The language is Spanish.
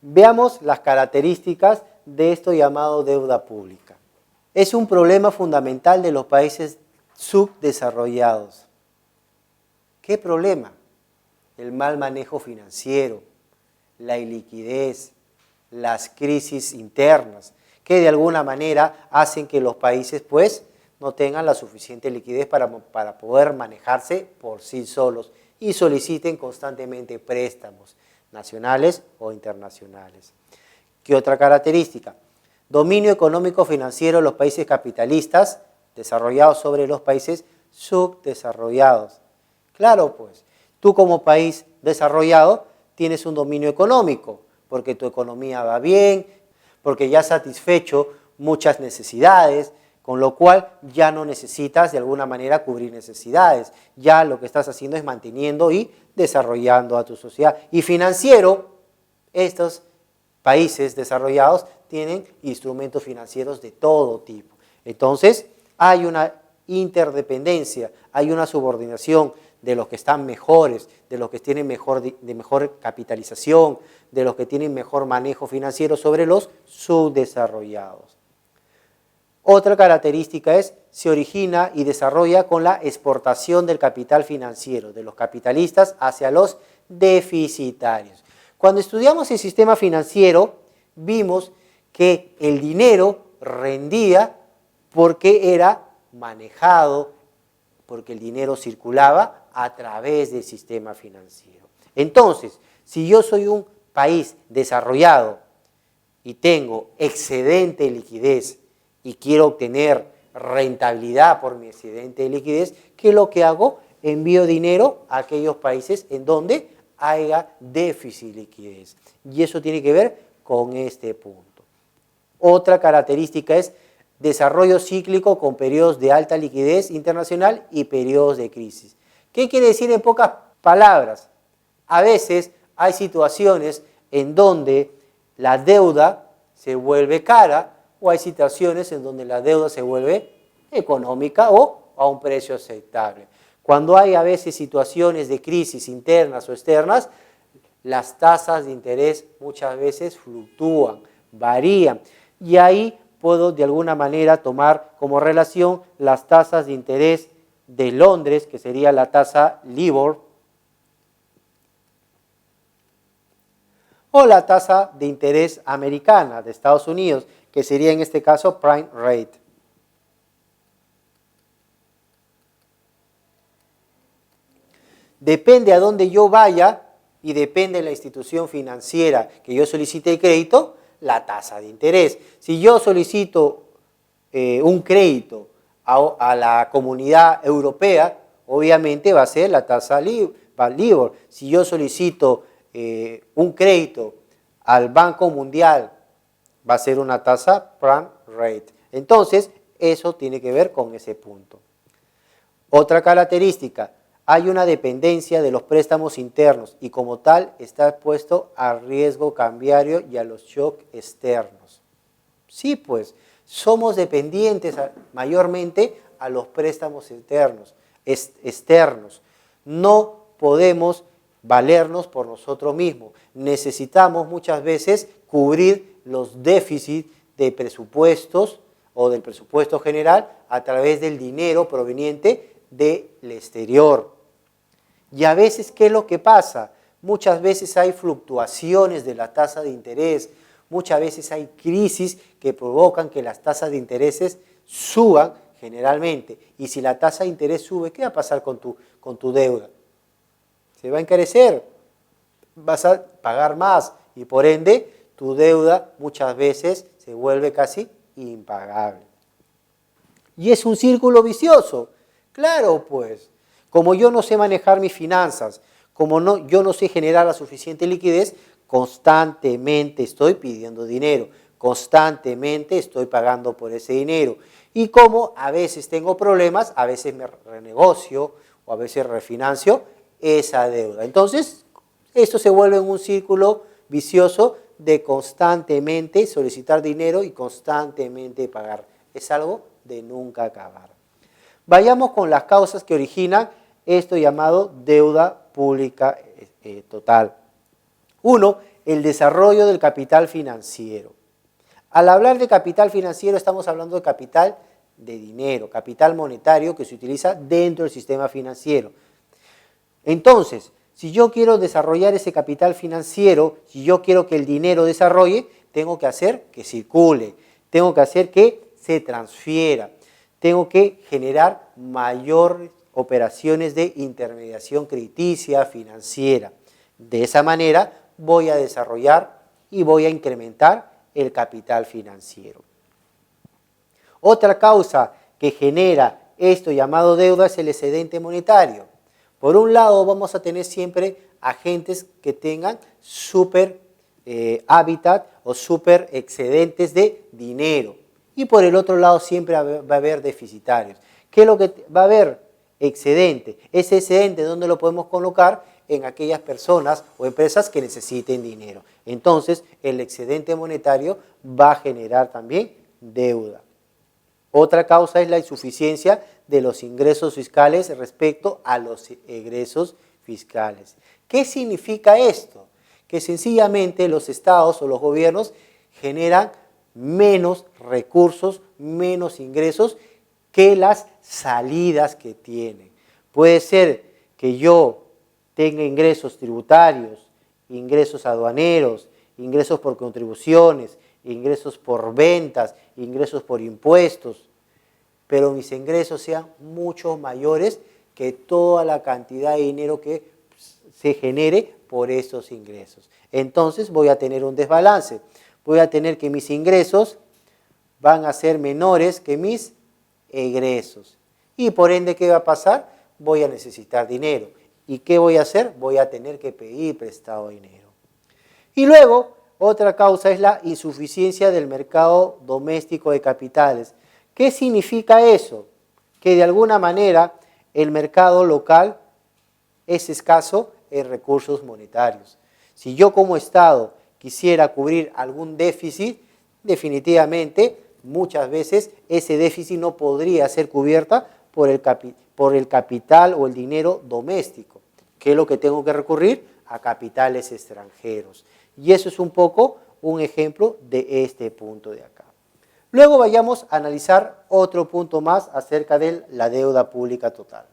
Veamos las características de esto llamado deuda pública. Es un problema fundamental de los países subdesarrollados. ¿Qué problema? El mal manejo financiero, la iliquidez, las crisis internas, que de alguna manera hacen que los países pues no tengan la suficiente liquidez para poder manejarse por sí solos y soliciten constantemente préstamos nacionales o internacionales. ¿Qué otra característica? Dominio económico financiero de los países capitalistas desarrollados sobre los países subdesarrollados. Claro, pues, tú como país desarrollado tienes un dominio económico, porque tu economía va bien, porque ya has satisfecho muchas necesidades, con lo cual ya no necesitas de alguna manera cubrir necesidades. Ya lo que estás haciendo es manteniendo y desarrollando a tu sociedad. Y financiero, estos países desarrollados tienen instrumentos financieros de todo tipo. Entonces, hay una interdependencia, hay una subordinación de los que están mejores, de los que tienen mejor capitalización, de los que tienen mejor manejo financiero sobre los subdesarrollados. Otra característica es, se origina y desarrolla con la exportación del capital financiero, de los capitalistas hacia los deficitarios. Cuando estudiamos el sistema financiero, vimos que el dinero rendía porque era manejado, porque el dinero circulaba a través del sistema financiero. Entonces, si yo soy un país desarrollado y tengo excedente de liquidez y quiero obtener rentabilidad por mi excedente de liquidez, ¿qué es lo que hago? Envío dinero a aquellos países en donde haya déficit de liquidez. Y eso tiene que ver con este punto. Otra característica es desarrollo cíclico con periodos de alta liquidez internacional y periodos de crisis. ¿Qué quiere decir en pocas palabras? A veces hay situaciones en donde la deuda se vuelve cara o hay situaciones en donde la deuda se vuelve económica o a un precio aceptable. Cuando hay a veces situaciones de crisis internas o externas, las tasas de interés muchas veces fluctúan, varían y ahí puedo de alguna manera tomar como relación las tasas de interés de Londres, que sería la tasa LIBOR, o la tasa de interés americana de Estados Unidos, que sería en este caso Prime Rate. Depende a dónde yo vaya y depende de la institución financiera que yo solicite el crédito, la tasa de interés. Si yo solicito un crédito a la comunidad europea, obviamente va a ser la tasa LIBOR. Si yo solicito un crédito al Banco Mundial, va a ser una tasa Prime Rate. Entonces, eso tiene que ver con ese punto. Otra característica, hay una dependencia de los préstamos internos y como tal está expuesto al riesgo cambiario y a los shocks externos. Sí, pues, somos dependientes mayormente a los préstamos externos. No podemos valernos por nosotros mismos. Necesitamos muchas veces cubrir los déficits de presupuestos o del presupuesto general a través del dinero proveniente del exterior. Y a veces, ¿qué es lo que pasa? Muchas veces hay fluctuaciones de la tasa de interés, muchas veces hay crisis que provocan que las tasas de intereses suban generalmente. Y si la tasa de interés sube, ¿qué va a pasar con tu deuda? Se va a encarecer, vas a pagar más y por ende tu deuda muchas veces se vuelve casi impagable. Y es un círculo vicioso. Claro, pues, como yo no sé manejar mis finanzas, como yo no sé generar la suficiente liquidez, constantemente estoy pidiendo dinero, constantemente estoy pagando por ese dinero. Y como a veces tengo problemas, a veces me renegocio o a veces refinancio esa deuda. Entonces, esto se vuelve en un círculo vicioso de constantemente solicitar dinero y constantemente pagar. Es algo de nunca acabar. Vayamos con las causas que originan esto llamado deuda pública total. Uno el desarrollo del capital financiero. Al hablar de capital financiero estamos hablando de capital de dinero, capital monetario que se utiliza dentro del sistema financiero. Entonces, si yo quiero desarrollar ese capital financiero, si yo quiero que el dinero desarrolle, tengo que hacer que circule, tengo que hacer que se transfiera, tengo que generar mayores operaciones de intermediación crediticia, financiera. De esa manera voy a desarrollar y voy a incrementar el capital financiero. Otra causa que genera esto llamado deuda es el excedente monetario. Por un lado vamos a tener siempre agentes que tengan super hábitat o super excedentes de dinero. Y por el otro lado siempre va a haber deficitarios. ¿Qué es lo que va a haber? Excedente. Ese excedente, ¿dónde lo podemos colocar? En aquellas personas o empresas que necesiten dinero. Entonces, el excedente monetario va a generar también deuda. Otra causa es la insuficiencia de los ingresos fiscales respecto a los egresos fiscales. ¿Qué significa esto? Que sencillamente los estados o los gobiernos generan menos recursos, menos ingresos que las salidas que tienen. Puede ser que yo tenga ingresos tributarios, ingresos aduaneros, ingresos por contribuciones, ingresos por ventas, ingresos por impuestos, pero mis ingresos sean mucho mayores que toda la cantidad de dinero que se genere por esos ingresos. Entonces voy a tener un desbalance, voy a tener que mis ingresos van a ser menores que mis egresos. Y por ende, ¿qué va a pasar? Voy a necesitar dinero. ¿Y qué voy a hacer? Voy a tener que pedir prestado dinero. Y luego, otra causa es la insuficiencia del mercado doméstico de capitales. ¿Qué significa eso? Que de alguna manera el mercado local es escaso en recursos monetarios. Si yo como Estado quisiera cubrir algún déficit, definitivamente muchas veces ese déficit no podría ser cubierta por el capital o el dinero doméstico. ¿Qué es lo que tengo que recurrir? A capitales extranjeros. Y eso es un poco un ejemplo de este punto de acá. Luego vayamos a analizar otro punto más acerca de la deuda pública total.